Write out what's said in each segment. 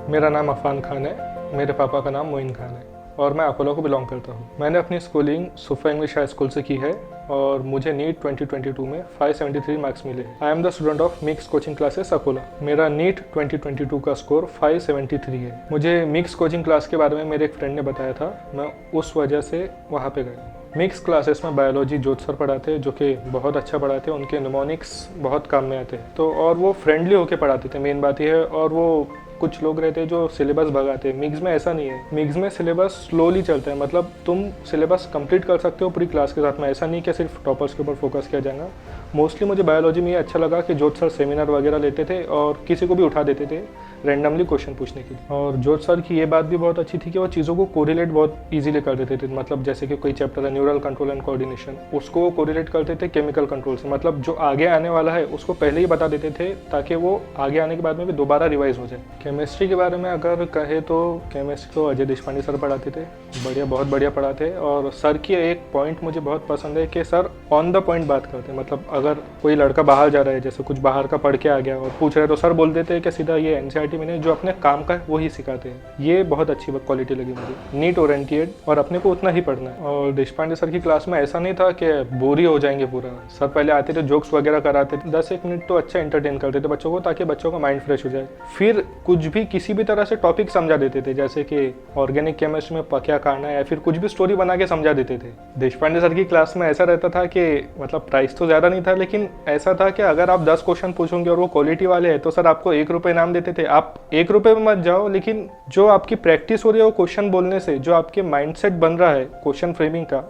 मेरा नाम अफ़ान खान है। मेरे पापा का नाम मोइन खान है और मैं अकोला को बिलोंग करता हूँ। मैंने अपनी स्कूलिंग सुफ़ा इंग्लिश हाई स्कूल से की है और मुझे नीट 2022 में 573 मार्क्स मिले। I am the student of mix coaching classes Akola. मेरा नीट 2022 का स्कोर 573 है। मुझे मिक्स कोचिंग क्लास के बारे में मेरे एक फ्रेंड ने बताया था, मैं उस वजह से वहाँ पे गया। मिक्स क्लासेस में बायोलॉजी जोत सर पढ़ाते हैं, जो कि बहुत अच्छा पढ़ाते हैं। उनके निमोनिक्स बहुत काम में आते हैं, तो और वो फ्रेंडली होके पढ़ाते थे, मेन बात यह है। और वो कुछ लोग रहते हैं जो सिलेबस भगाते हैं। मिक्स में ऐसा नहीं है। मिक्स में सिलेबस स्लोली चलता है, मतलब तुम सिलेबस कंप्लीट कर सकते हो पूरी क्लास के साथ में। ऐसा नहीं कि सिर्फ टॉपर्स के ऊपर फोकस किया जाएगा। मोस्टली मुझे बायोलॉजी में ये अच्छा लगा कि जोत सर सेमिनार वगैरह लेते थे और किसी को भी उठा देते थे रैंडमली क्वेश्चन पूछने के लिए। और जोत सर की ये बात भी बहुत अच्छी थी कि वो चीज़ों को कोरिलेट बहुत इजीली कर देते थे। मतलब जैसे कि कोई चैप्टर है न्यूरल कंट्रोल एंड कोऑर्डिनेशन, उसको वो कोरिलेट करते थे केमिकल कंट्रोल से। मतलब जो आगे आने वाला है उसको पहले ही बता देते थे ताकि वो आगे आने के बाद में भी दोबारा रिवाइज हो जाए। केमिस्ट्री के बारे में अगर कहे तो केमिस्ट्री को अजय देशपांडे सर पढ़ाते थे, बहुत बढ़िया पढ़ाते। और सर की एक पॉइंट मुझे बहुत पसंद है कि सर ऑन द पॉइंट बात करते हैं। मतलब अगर कोई लड़का बाहर जा रहा है, जैसे कुछ बाहर का पढ़ के आ गया और पूछ रहे हैं, तो सर बोल देते हैं कि सीधा ये एनसीईआरटी में नहीं, जो अपने काम का है वही सिखाते हैं। ये बहुत अच्छी क्वालिटी लगी मुझे। नीट ओरिएंटेड और अपने को उतना ही पढ़ना है। और देशपांडे सर की क्लास में ऐसा नहीं था कि बोर ही हो जाएंगे पूरा। सर पहले आते थे, जोक्स वगैरह कराते थे, 10-1 मिनट तो अच्छा एंटरटेन करते थे बच्चों को, ताकि बच्चों का माइंड फ्रेश हो जाए। फिर कुछ भी किसी भी तरह से टॉपिक समझा देते थे, जैसे कि ऑर्गेनिक केमिस्ट्री में क्या करना है, या फिर कुछ भी स्टोरी बना के समझा देते थे। देशपांडे सर की क्लास में ऐसा रहता था कि मतलब प्राइस तो ज़्यादा नहीं था, लेकिन ऐसा था कि अगर आप 10 क्वेश्चन पूछोगे और वो क्वालिटी वाले हैं तो सर आपको 1 रुपये इनाम देते थे। आप 1 रुपये में मत जाओ, लेकिन जो आपकी प्रैक्टिस हो रही है वो क्वेश्चन बोलने से, जो आपके माइंडसेट बन रहा है क्वेश्चन फ्रेमिंग का,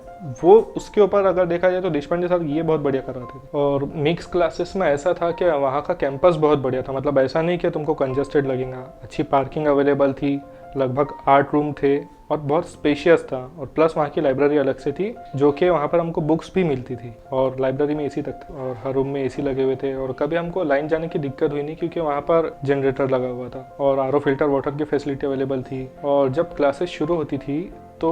वो उसके ऊपर अगर देखा जाए तो देशपांडे सर ये बहुत बढ़िया कराते थे। और मिक्स क्लासेस में ऐसा था कि वहाँ का कैंपस बहुत बढ़िया था। मतलब ऐसा नहीं कि तुमको कंजस्टेड लगेगा, अच्छी पार्किंग अवेलेबल थी, लगभग 8 रूम थे और बहुत स्पेशियस था। और प्लस वहाँ की लाइब्रेरी अलग से थी, जो कि वहाँ पर हमको बुक्स भी मिलती थी और लाइब्रेरी में एसी तक था और हर रूम में एसी लगे हुए थे। और कभी हमको लाइन जाने की दिक्कत हुई नहीं, क्योंकि वहाँ पर जनरेटर लगा हुआ था और आरओ फिल्टर वाटर की फैसिलिटी अवेलेबल थी। और जब क्लासेस शुरू होती थी तो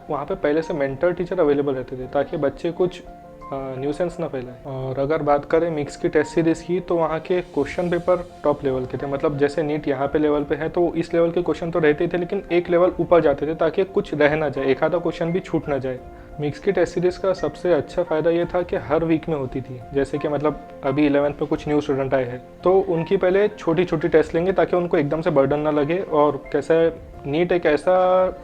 वहाँ पे पहले से मेंटर टीचर अवेलेबल रहते थे, ताकि बच्चे कुछ न्यूसेंस ना फैलाए। और अगर बात करें मिक्स की टेस्ट सीरीज़ की, तो वहाँ के क्वेश्चन पेपर टॉप लेवल के थे। मतलब जैसे नीट यहाँ पे लेवल पे है, तो इस लेवल के क्वेश्चन तो रहते ही थे, लेकिन एक लेवल ऊपर जाते थे ताकि कुछ रह ना जाए, एक आधा क्वेश्चन भी छूट ना जाए। मिक्स की टेस्ट सीरीज़ का सबसे अच्छा फ़ायदा ये था कि हर वीक में होती थी। जैसे कि मतलब अभी 11th में कुछ न्यू स्टूडेंट आए हैं, तो उनकी पहले छोटी छोटी टेस्ट लेंगे ताकि उनको एकदम से बर्डन ना लगे। और कैसा है, नीट एक ऐसा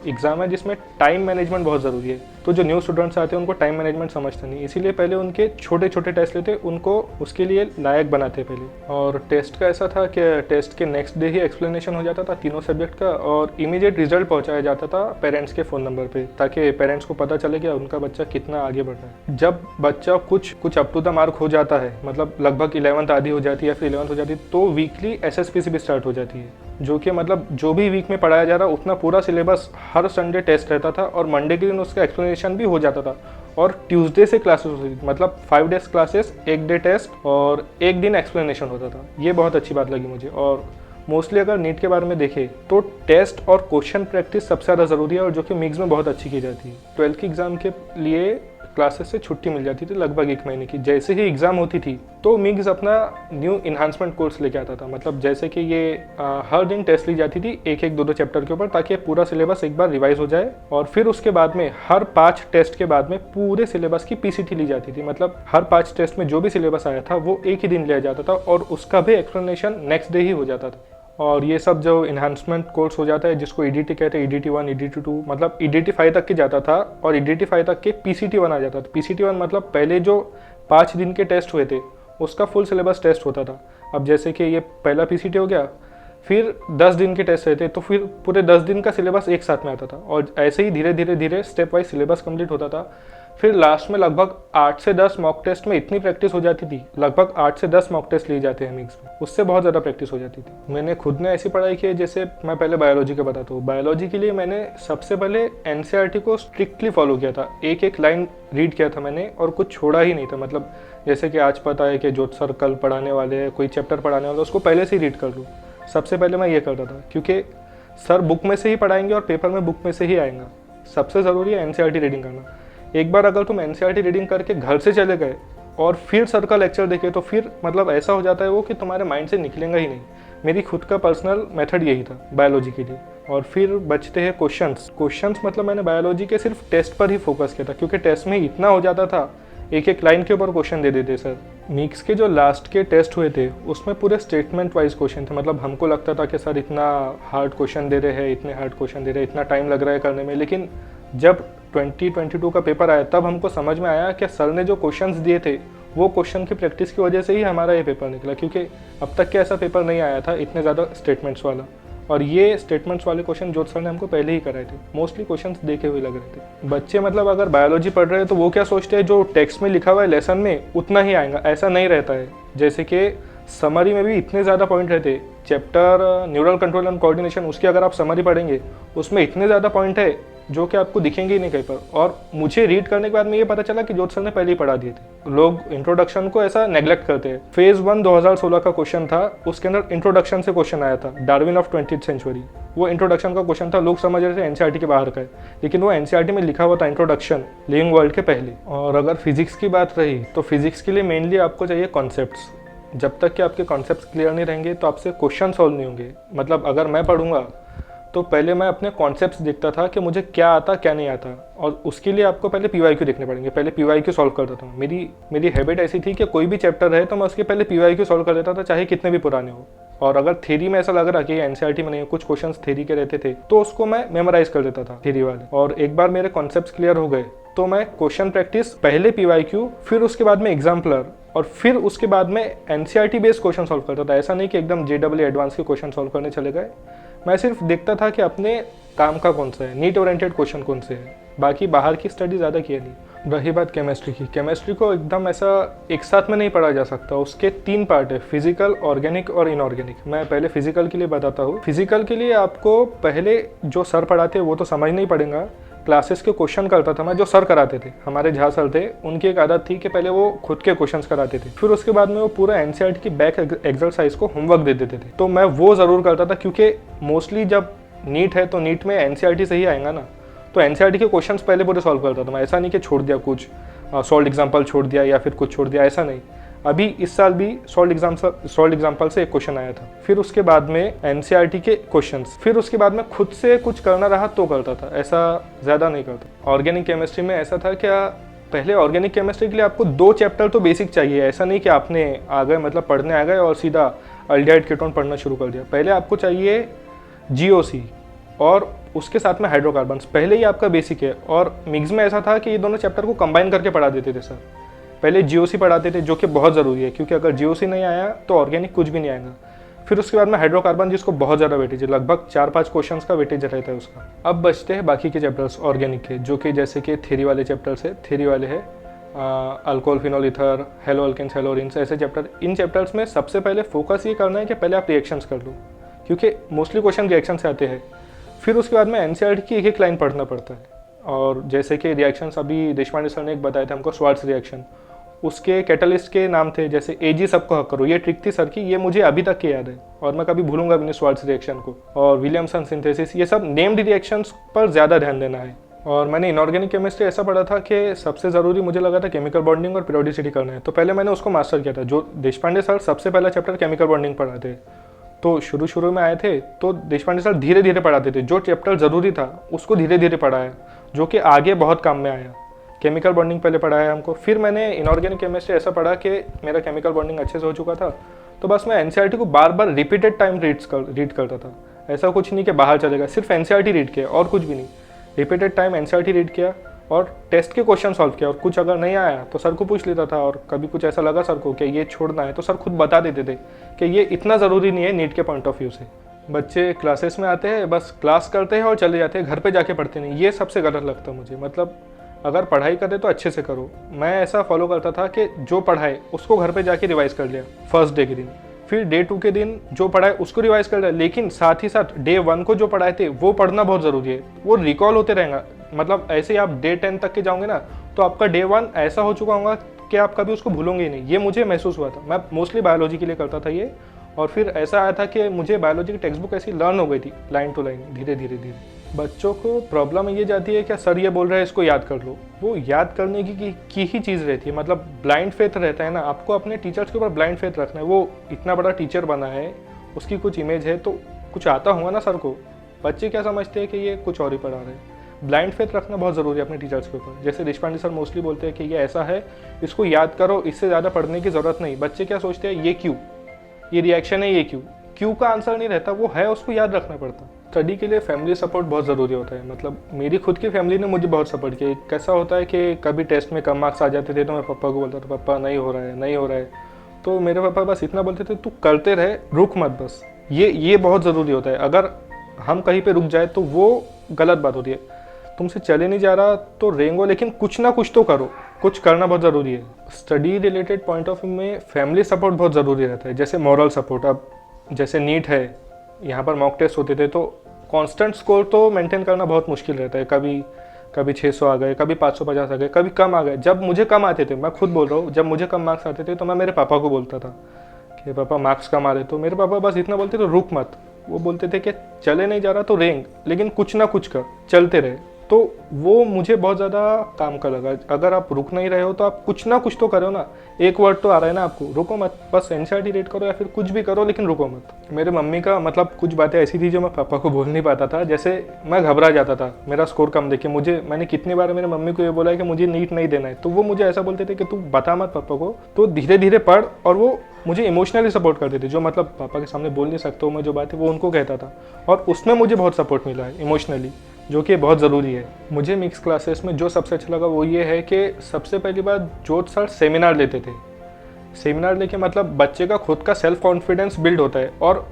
एग्ज़ाम है जिसमें टाइम मैनेजमेंट बहुत ज़रूरी है। तो जो न्यू स्टूडेंट्स आते हैं उनको टाइम मैनेजमेंट समझते नहीं, इसीलिए पहले उनके छोटे छोटे टेस्ट लेते, उनको उसके लिए लायक बनाते पहले। और टेस्ट का ऐसा था कि टेस्ट के नेक्स्ट डे ही एक्सप्लेनेशन हो जाता था तीनों सब्जेक्ट का, और इमीडिएट रिजल्ट पहुंचाया जाता था पेरेंट्स के फ़ोन नंबर पे, ताकि पेरेंट्स को पता चले कि उनका बच्चा कितना आगे बढ़ रहा है। जब बच्चा कुछ अप टू द मार्क हो जाता है, मतलब लगभग 11th आधी हो जाती है या फिर 11th हो जाती है, तो वीकली एसएसपीसी भी स्टार्ट हो जाती है, जो कि मतलब जो भी वीक में पढ़ाया जा रहा उतना पूरा सिलेबस हर संडे टेस्ट रहता था और मंडे के दिन उसका एक्सप्लेनेशन भी हो जाता था। और ट्यूसडे से क्लासेस होती थी, मतलब 5 डेज क्लासेस, 1 डे टेस्ट और 1 दिन एक्सप्लेनेशन होता था। ये बहुत अच्छी बात लगी मुझे। और मोस्टली अगर नीट के बारे में देखें तो टेस्ट और क्वेश्चन प्रैक्टिस सबसे ज़्यादा ज़रूरी है, और जो कि मिक्स में बहुत अच्छी की जाती है। 12th की एग्ज़ाम के लिए क्लासेस से छुट्टी मिल जाती थी लगभग 1 महीने की। जैसे ही एग्ज़ाम होती थी तो मिक्स अपना न्यू इन्हांसमेंट कोर्स लेके आता था। मतलब जैसे कि ये हर दिन टेस्ट ली जाती थी, 1-1, 2-2 चैप्टर के ऊपर, ताकि पूरा सिलेबस एक बार रिवाइज हो जाए। और फिर उसके बाद में हर 5 टेस्ट के बाद में पूरे सिलेबस की पीसीटी ली जाती थी। मतलब हर 5 टेस्ट में जो भी सिलेबस आया था वो एक ही दिन लिया जाता था और उसका भी एक्सप्लेनेशन नेक्स्ट डे ही हो जाता था। और ये सब जो इन्हांसमेंट कोर्स हो जाता है, जिसको ईडीटी कहते हैं, ईडीटी 1, ईडीटी 2, मतलब ईडीटी 5 तक की जाता था और ईडीटी 5 तक के पीसीटी 1 आ जाता था। पीसीटी 1 मतलब पहले जो 5 दिन के टेस्ट हुए थे उसका फुल सिलेबस टेस्ट होता था। अब जैसे कि ये पहला पीसीटी हो गया, फिर 10 दिन के टेस्ट रहते, तो फिर पूरे 10 दिन का सिलेबस एक साथ में आता था और ऐसे ही धीरे धीरे धीरे स्टेप वाइज सिलेबस कंप्लीट होता था। फिर लास्ट में लगभग 8 से 10 मॉक टेस्ट में इतनी प्रैक्टिस हो जाती थी, लगभग 8 से 10 मॉक टेस्ट लिए जाते हैं मिक्स में, उससे बहुत ज़्यादा प्रैक्टिस हो जाती थी। मैंने खुद ने ऐसी पढ़ाई की है, जैसे मैं पहले बायोलॉजी का बताता हूँ। बायोलॉजी के लिए मैंने सबसे पहले एनसीईआरटी को स्ट्रिक्टली फॉलो किया था, एक एक लाइन रीड किया था मैंने और कुछ छोड़ा ही नहीं था। मतलब जैसे कि आज पता है कि जोत सर कल पढ़ाने वाले हैं, कोई चैप्टर पढ़ाने वाला, उसको पहले से ही रीड कर लूँ। सबसे पहले मैं ये करता था, क्योंकि सर बुक में से ही पढ़ाएंगे और पेपर में बुक में से ही आएगा। सबसे ज़रूरी है एनसीईआरटी रीडिंग करना। एक बार अगर तुम एनसीईआरटी रीडिंग करके घर से चले गए और फिर सर का लेक्चर देखे, तो फिर मतलब ऐसा हो जाता है वो कि तुम्हारे माइंड से निकलेगा ही नहीं। मेरी खुद का पर्सनल मेथड यही था बायोलॉजी के लिए। और फिर बचते हैं क्वेश्चंस मतलब मैंने बायोलॉजी के सिर्फ टेस्ट पर ही फोकस किया था, क्योंकि टेस्ट में इतना हो जाता था, एक एक लाइन के ऊपर क्वेश्चन दे देते सर। मिक्स के जो लास्ट के टेस्ट हुए थे उसमें पूरे स्टेटमेंट वाइज क्वेश्चन थे। मतलब हमको लगता था कि सर इतना हार्ड क्वेश्चन दे रहे हैं, इतने हार्ड क्वेश्चन दे रहे हैं, इतना टाइम लग रहा है करने में। लेकिन जब 2022 का पेपर आया तब हमको समझ में आया कि सर ने जो क्वेश्चंस दिए थे वो क्वेश्चन की प्रैक्टिस की वजह से ही हमारा ये पेपर निकला, क्योंकि अब तक के ऐसा पेपर नहीं आया था इतने ज़्यादा स्टेटमेंट्स वाला। और ये स्टेटमेंट्स वाले क्वेश्चन ज्योत सर ने हमको पहले ही कराए थे, मोस्टली क्वेश्चंस देखे हुए लग रहे थे। बच्चे मतलब अगर बायोलॉजी पढ़ रहे हैं तो वो क्या सोचते हैं जो टेक्स्ट में लिखा हुआ है लेसन में उतना ही आएगा, ऐसा नहीं रहता है। जैसे कि समरी में भी इतने ज़्यादा पॉइंट रहते, chapter neural control and coordination, उसकी अगर आप समरी पढ़ेंगे उसमें इतने ज़्यादा पॉइंट है जो कि आपको दिखेंगे ही नहीं कहीं पर। और मुझे रीड करने के बाद में ये पता चला कि ज्योत सर ने पहले ही पढ़ा दिए थे। लोग इंट्रोडक्शन को ऐसा नेग्लेक्ट करते हैं। फेज 1 2016 का क्वेश्चन था, उसके अंदर इंट्रोडक्शन से क्वेश्चन आया था, डार्विन ऑफ 20th सेंचुरी। वो इंट्रोडक्शन का क्वेश्चन था, लोग समझ रहे थे एनसीईआरटी के बाहर का है, लेकिन वो एनसीईआरटी में लिखा हुआ था इंट्रोडक्शन लिविंग वर्ल्ड के पहले। और अगर फिजिक्स की बात रही तो फिजिक्स के लिए मेनली आपको चाहिए कॉन्सेप्ट्स। जब तक कि आपके कॉन्सेप्ट्स क्लियर नहीं रहेंगे तो आपसे क्वेश्चन सॉल्व नहीं होंगे। मतलब अगर मैं पढ़ूंगा तो पहले मैं अपने कॉन्सेप्ट्स देखता था कि मुझे क्या आता क्या नहीं आता, और उसके लिए आपको पहले पीवाईक्यू देखने पड़ेंगे। पहले पीवाईक्यू सॉल्व करता था। मेरी हैबिट ऐसी थी कि कोई भी चैप्टर रहे तो मैं उसके पहले पीवाईक्यू सॉल्व कर देता था, चाहे कितने भी पुराने हो। और अगर थ्योरी में ऐसा लग रहा कि एनसीईआरटी में नहीं, कुछ क्वेश्चंस थ्योरी के रहते थे तो उसको मैं मेमोराइज कर देता था थ्योरी वाले। और एक बार मेरे कॉन्सेप्ट्स क्लियर हो गए तो मैं क्वेश्चन प्रैक्टिस, पहले पीवाईक्यू, फिर उसके बाद में एग्जाम्पलर, और फिर उसके बाद में एनसीईआरटी बेस्ड क्वेश्चन सॉल्व करता था। ऐसा नहीं कि एकदम जेडब्ल्यू एडवांस के क्वेश्चन सॉल्व करने चले गए। मैं सिर्फ देखता था कि अपने काम का कौन सा है, नीट ओरिएंटेड क्वेश्चन कौन से है, बाकी बाहर की स्टडी ज़्यादा किया नहीं। रही बात केमिस्ट्री की, केमिस्ट्री को एकदम ऐसा एक साथ में नहीं पढ़ा जा सकता। उसके 3 पार्ट है, फिजिकल, ऑर्गेनिक और इनऑर्गेनिक। मैं पहले फिजिकल के लिए बताता हूँ। फिजिकल के लिए आपको पहले जो सर पढ़ाते वो तो समझ नहीं पड़ेगा, क्लासेस के क्वेश्चन करता था मैं जो सर कराते थे। हमारे झा सर थे, उनकी एक आदत थी कि पहले वो खुद के क्वेश्चंस कराते थे, फिर उसके बाद में वो पूरा एनसीईआरटी की बैक एक्सरसाइज को होमवर्क दे देते थे। तो मैं वो ज़रूर करता था, क्योंकि मोस्टली जब नीट है तो नीट में एनसीईआरटी से ही आएगा ना, तो एनसीईआरटी के क्वेश्चंस पहले पूरे सॉल्व करता था मैं। ऐसा नहीं कि छोड़ दिया कुछ, सॉल्व एग्जाम्पल छोड़ दिया या फिर कुछ छोड़ दिया, ऐसा नहीं। अभी इस साल भी सॉल्व एग्जाम्पल से एक क्वेश्चन आया था, फिर उसके बाद में एनसीईआरटी के क्वेश्चंस, फिर उसके बाद में खुद से कुछ करना रहा तो करता था, ऐसा ज़्यादा नहीं करता। ऑर्गेनिक केमिस्ट्री में ऐसा था क्या, पहले ऑर्गेनिक केमिस्ट्री के लिए आपको 2 चैप्टर तो बेसिक चाहिए। ऐसा नहीं कि आपने आ गए मतलब पढ़ने आ गए और सीधा अल्डिहाइड कीटोन पढ़ना शुरू कर दिया। पहले आपको चाहिए जीओसी और उसके साथ में हाइड्रोकार्बन्स, पहले ही आपका बेसिक है। और मिक्स में ऐसा था कि ये दोनों चैप्टर को कंबाइन करके पढ़ा देते थे सर। पहले जीओसी पढ़ाते थे, जो कि बहुत ज़रूरी है, क्योंकि अगर जीओसी नहीं आया तो ऑर्गेनिक कुछ भी नहीं आएगा। फिर उसके बाद में हाइड्रोकार्बन, जिसको बहुत ज़्यादा वेटेज है, लगभग 4-5 क्वेश्चंस का वेटेज रहता है उसका। अब बचते हैं बाकी के चैप्टर्स ऑर्गेनिक के, जो कि जैसे कि थ्योरी वाले चैप्टर्स है। थ्योरी वाले है alcohol, phenol, ether, haloalkanes, haloarenes, ऐसे चैप्टर। इन चैप्टर्स में सबसे पहले फोकस ये करना है कि पहले आप रिएक्शंस कर लो, क्योंकि मोस्टली क्वेश्चन रिएक्शन से आते हैं। फिर उसके बाद में एनसीईआरटी की एक लाइन पढ़ना पड़ता है। और जैसे कि रिएक्शंस अभी देशपांडे सर ने एक बताया था हमको, स्वार्ट्स रिएक्शन, उसके कैटलिस्ट के नाम थे जैसे एजी सबको हक करो। ये ट्रिक थी सर की, ये मुझे अभी तक के याद है और मैं कभी भूलूंगा भी नहीं स्वार्ट्स रिएक्शन को। और विलियमसन सिंथेसिस, ये सब नेम्ड रिएक्शंस पर ज़्यादा ध्यान देना है। और मैंने इनऑर्गेनिक केमिस्ट्री ऐसा पढ़ा था कि सबसे ज़रूरी मुझे लगा था केमिकल बॉन्डिंग और पीरियोडिसिटी करना है, तो पहले मैंने उसको मास्टर किया था। जो देशपांडे सर सबसे पहला चैप्टर केमिकल बॉन्डिंग पढ़ाते, तो शुरू में आए थे तो देशपांडे सर धीरे धीरे पढ़ाते थे। जो चैप्टर ज़रूरी था उसको धीरे धीरे पढ़ाया, जो कि आगे बहुत काम में आया। केमिकल बॉन्डिंग पहले पढ़ाया हमको, फिर मैंने इनऑर्गेनिक केमिस्ट्री ऐसा पढ़ा कि मेरा केमिकल बॉन्डिंग अच्छे से हो चुका था, तो बस मैं एनसीईआरटी को बार बार रिपीटेड टाइम रीड करता था। ऐसा कुछ नहीं कि बाहर चलेगा, सिर्फ एनसीईआरटी रीड किया और कुछ भी नहीं। रिपीटेड टाइम एनसीईआरटी रीड किया और टेस्ट के क्वेश्चन सॉल्व किया, और कुछ अगर नहीं आया तो सर को पूछ लेता था। और कभी कुछ ऐसा लगा सर को कि ये छोड़ना है तो सर खुद बता देते थे कि ये इतना ज़रूरी नहीं है नीट के पॉइंट ऑफ व्यू से। बच्चे क्लासेस में आते हैं, बस क्लास करते हैं और चले जाते हैं, घर पे जाके पढ़ते नहीं। ये सबसे गलत लगता है मुझे। मतलब अगर पढ़ाई करे तो अच्छे से करो। मैं ऐसा फॉलो करता था कि जो पढ़ाए उसको घर पे जाके रिवाइज कर लिया फर्स्ट डे के दिन, फिर डे 2 के दिन जो पढ़ाए उसको रिवाइज कर लिया, लेकिन साथ ही साथ डे 1 को जो पढ़ाए थे वो पढ़ना बहुत ज़रूरी है। वो रिकॉल होते रहेगा। मतलब ऐसे ही आप डे 10 तक के जाओगे ना तो आपका डे 1 ऐसा हो चुका होगा कि आप कभी उसको भूलोगे ही नहीं। ये मुझे महसूस हुआ था। मैं मोस्टली बायोलॉजी के लिए करता था ये, और फिर ऐसा आया था कि मुझे बायोलॉजी की टेक्स्ट बुक ऐसी लर्न हो गई थी लाइन टू लाइन, धीरे धीरे। बच्चों को प्रॉब्लम ये जाती है क्या सर ये बोल रहे हैं इसको याद कर लो, वो याद करने की ही चीज़ रहती है। मतलब ब्लाइंड फेथ रहता है ना, आपको अपने टीचर्स के ऊपर ब्लाइंड फेथ रखना है। वो इतना बड़ा टीचर बना है, उसकी कुछ इमेज है तो कुछ आता होगा ना सर को। बच्चे क्या समझते हैं कि ये कुछ और ही पढ़ा रहे हैं। ब्लाइंड फेथ रखना बहुत ज़रूरी है अपने टीचर्स के ऊपर। जैसे देशपांडे सर मोस्टली बोलते हैं कि ये ऐसा है, इसको याद करो, इससे ज़्यादा पढ़ने की ज़रूरत नहीं। बच्चे क्या सोचते हैं, ये क्यों, ये रिएक्शन है, ये क्यों का आंसर नहीं रहता, वो है उसको याद रखना पड़ता। स्टडी के लिए फैमिली सपोर्ट बहुत ज़रूरी होता है। मतलब मेरी खुद की फैमिली ने मुझे बहुत सपोर्ट किया। कैसा होता है कि कभी टेस्ट में कम मार्क्स आ जाते थे तो मैं पापा को बोलता था, पापा नहीं हो रहा है, नहीं हो रहा है। तो मेरे पापा बस इतना बोलते थे, तू करते रहे, रुक मत बस। ये बहुत ज़रूरी होता है। अगर हम कहीं पे रुक जाए तो वो गलत बात होती है। तुमसे चले नहीं जा रहा तो रेंगो, लेकिन कुछ ना कुछ तो करो, कुछ करना बहुत ज़रूरी है। Study related point of view में फैमिली सपोर्ट बहुत ज़रूरी रहता है। जैसे मॉरल सपोर्ट, अब जैसे नीट है, यहाँ पर मॉक टेस्ट होते थे तो कांस्टेंट स्कोर तो मेंटेन करना बहुत मुश्किल रहता है। कभी 600 आ गए, कभी 550 आ गए, कभी कम आ गए। जब मुझे कम आते थे, मैं खुद बोल रहा हूँ, जब मुझे कम मार्क्स आते थे तो मैं मेरे पापा को बोलता था कि पापा मार्क्स कम आ रहे। तो मेरे पापा बस इतना बोलते थे, रुक मत। वो बोलते थे कि चले नहीं जा रहा तो रेंग, लेकिन कुछ ना कुछ कर, चलते रहे। तो वो मुझे बहुत ज़्यादा काम का लगा। अगर आप रुक नहीं रहे हो तो आप कुछ ना कुछ तो करो ना। एक वर्ड तो आ रहा है ना आपको, रुको मत। बस एनसीईआरटी रीड करो या फिर कुछ भी करो, लेकिन रुको मत। मेरे मम्मी का मतलब कुछ बातें ऐसी थी जो मैं पापा को बोल नहीं पाता था। जैसे मैं घबरा जाता था मेरा स्कोर कम देखे। मैंने कितनी बार मेरे मम्मी को ये बोला है कि मुझे नीट नहीं देना है, तो वो मुझे ऐसा बोलते थे कि तू बता मत पापा को, तो धीरे धीरे पढ़। और वो मुझे इमोशनली सपोर्ट करते थे, जो मतलब पापा के सामने बोल नहीं सकता हूँ मैं जो बात है, वो उनको कहता था। और उसमें मुझे बहुत सपोर्ट मिला है इमोशनली, जो कि बहुत ज़रूरी है। मुझे मिक्स क्लासेस में जो सबसे अच्छा लगा वो ये है कि सबसे पहली बात जोत सर सेमिनार लेते थे। सेमिनार लेके मतलब बच्चे का खुद का सेल्फ कॉन्फिडेंस बिल्ड होता है। और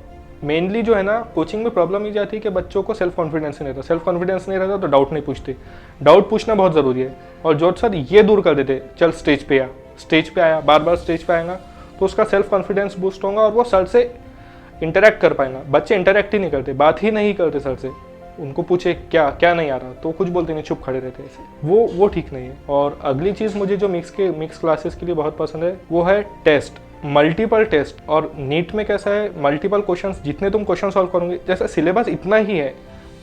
मेनली जो है ना, कोचिंग में प्रॉब्लम ये जाती है कि बच्चों को सेल्फ कॉन्फिडेंस नहीं रहता। सेल्फ कॉन्फिडेंस नहीं रहता तो डाउट नहीं पूछते। डाउट पूछना बहुत ज़रूरी है। और जोत सर ये दूर कर देते, चल स्टेज पे आ। स्टेज पे आया, बार बार स्टेज पे आएगा तो उसका सेल्फ कॉन्फिडेंस बूस्ट होगा और वो सर से इंटरेक्ट कर पाएगा। बच्चे इंटरेक्ट ही नहीं करते, बात ही नहीं करते सर से। उनको पूछे क्या नहीं आ रहा तो कुछ बोलते नहीं, चुप खड़े रहते ऐसे। वो ठीक नहीं है। और अगली चीज़ मुझे जो मिक्स क्लासेस के लिए बहुत पसंद है वो है टेस्ट, मल्टीपल टेस्ट। और नीट में कैसा है, मल्टीपल क्वेश्चंस, जितने तुम क्वेश्चन सॉल्व करोगे, जैसा सिलेबस इतना ही है,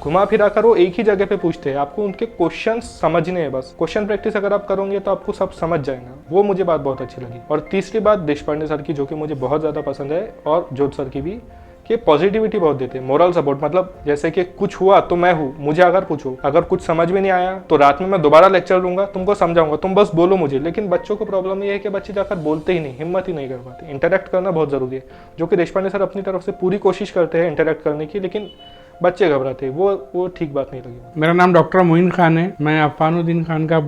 घुमा फिरा कर वो एक ही जगह पे पूछते हैं, आपको उनके क्वेश्चन समझने हैं बस। क्वेश्चन प्रैक्टिस अगर आप करोगे तो आपको सब समझ जाएगा। वो मुझे बात बहुत अच्छी लगी। और तीसरी बात देशपांडे सर की, जो कि मुझे बहुत ज़्यादा पसंद है, और जोत सर की भी, कि पॉजिटिविटी बहुत देते हैं। मोरल सपोर्ट, मतलब जैसे कि कुछ हुआ तो मैं हूँ, मुझे अगर पूछो, अगर कुछ समझ में नहीं आया तो रात में मैं दोबारा लेक्चर लूंगा, तुमको समझाऊंगा, तुम बस बोलो मुझे। लेकिन बच्चों को प्रॉब्लम ये है कि बच्चे जाकर बोलते ही नहीं, हिम्मत ही नहीं कर पाते। इंटरेक्ट करना बहुत ज़रूरी है, जो कि देशपांडे सर अपनी तरफ से पूरी कोशिश करते हैं इंटरेक्ट करने की, लेकिन बच्चे घबराते हैं। वो ठीक बात नहीं लगी। मेरा नाम डॉक्टर मोइन खान है। मैं अफानुद्दीन खान का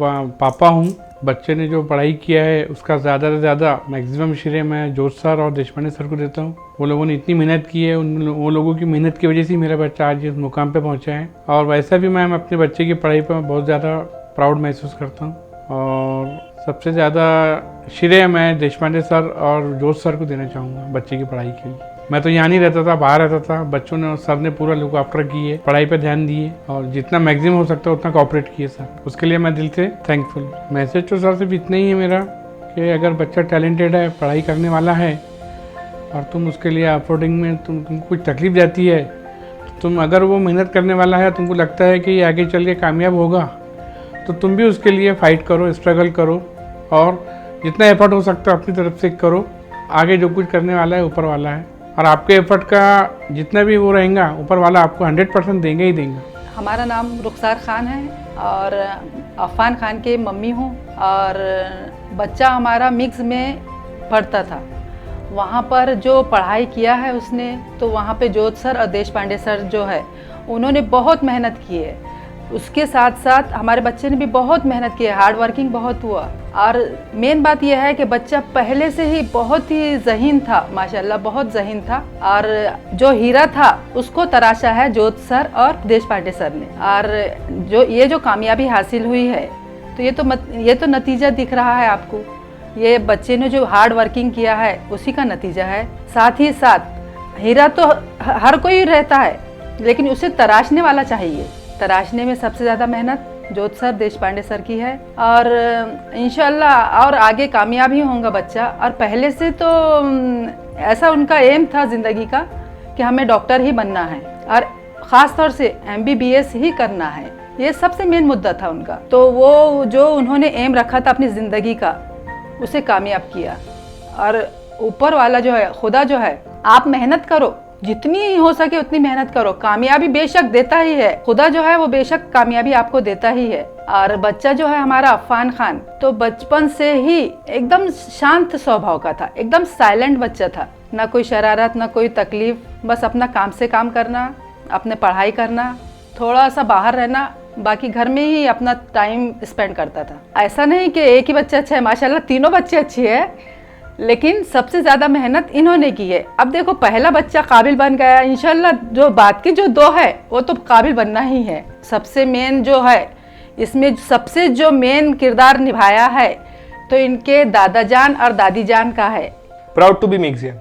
पापा हूँ। बच्चे ने जो पढ़ाई किया है उसका ज़्यादा से ज़्यादा मैक्सिमम श्रेय मैं जोत सर और देशपांडे सर को देता हूँ। वो लोगों ने इतनी मेहनत की है, वो लोगों की मेहनत की वजह से मेरा बच्चा आज इस मुकाम पे पहुँचा है। और वैसा भी मैं अपने बच्चे की पढ़ाई पर बहुत ज़्यादा प्राउड महसूस करता हूँ। और सबसे ज़्यादा श्रेय मैं देशपांडे सर और जोत सर को देना चाहूँगा बच्चे की पढ़ाई के लिए। मैं तो यहाँ नहीं रहता था, बाहर रहता था। बच्चों ने और सर ने पूरा लुक आफ्टर किए, पढ़ाई पे ध्यान दिए और जितना मैक्सिमम हो सकता है उतना कोऑपरेट किए सर। उसके लिए मैं दिल से थैंकफुल। मैसेज तो सर सिर्फ इतना ही है मेरा कि अगर बच्चा टैलेंटेड है, पढ़ाई करने वाला है और तुम उसके लिए अफोर्डिंग में तुमको कुछ तकलीफ जाती है, तुम अगर वो मेहनत करने वाला है, तुमको लगता है कि आगे चल के कामयाब होगा, तो तुम भी उसके लिए फाइट करो, स्ट्रगल करो और जितना एफर्ट हो सकता है अपनी तरफ से करो। आगे जो कुछ करने वाला है ऊपर वाला है, और आपके एफर्ट का जितना भी वो रहेगा ऊपर वाला आपको 100% देंगे ही देंगे। हमारा नाम रुखसार खान है और अफान खान के मम्मी हूँ। और बच्चा हमारा मिक्स में पढ़ता था, वहाँ पर जो पढ़ाई किया है उसने, तो वहाँ पे जोत सर और देशपांडे सर जो है उन्होंने बहुत मेहनत की है। उसके साथ साथ हमारे बच्चे ने भी बहुत मेहनत की है, हार्ड वर्किंग बहुत हुआ। और मेन बात यह है कि बच्चा पहले से ही बहुत ही ज़हीन था, माशाल्लाह बहुत ज़हीन था। और जो हीरा था उसको तराशा है जोत सर और देशपांडे सर ने। और जो कामयाबी हासिल हुई है, तो ये तो नतीजा दिख रहा है आपको। ये बच्चे ने जो हार्ड वर्किंग किया है उसी का नतीजा है। साथ ही साथ हीरा तो हर कोई रहता है, लेकिन उसे तराशने वाला चाहिए। तराशने में सबसे ज़्यादा मेहनत जोत सर देशपांडे सर की है। और इंशाल्लाह और आगे कामयाब ही होगा बच्चा। और पहले से तो ऐसा उनका एम था ज़िंदगी का कि हमें डॉक्टर ही बनना है और ख़ास तौर से MBBS ही करना है। ये सबसे मेन मुद्दा था उनका। तो वो जो उन्होंने एम रखा था अपनी ज़िंदगी का, उसे कामयाब किया। और ऊपर वाला जो है, खुदा जो है, आप मेहनत करो, जितनी हो सके उतनी मेहनत करो। कामयाबी बेशक देता ही है, खुदा जो है वो बेशक कामयाबी आपको देता ही है। और बच्चा जो है हमारा अफ़ान खान, तो बचपन से ही एकदम शांत स्वभाव का था, एकदम साइलेंट बच्चा था। ना कोई शरारत, ना कोई तकलीफ, बस अपना काम से काम करना, अपने पढ़ाई करना, थोड़ा सा बाहर रहना, बाकी घर में ही अपना टाइम स्पेंड करता था। ऐसा नहीं कि एक ही बच्चा अच्छा है, माशाल्लाह तीनों बच्चे अच्छे हैं, लेकिन सबसे ज़्यादा मेहनत इन्होंने की है। अब देखो पहला बच्चा काबिल बन गया, इंशाल्लाह जो बात की जो दो है वो तो काबिल बनना ही है। सबसे मेन जो है इसमें, सबसे जो मेन किरदार निभाया है तो इनके दादा जान और दादी जान का है। Proud to be मिक्सियन।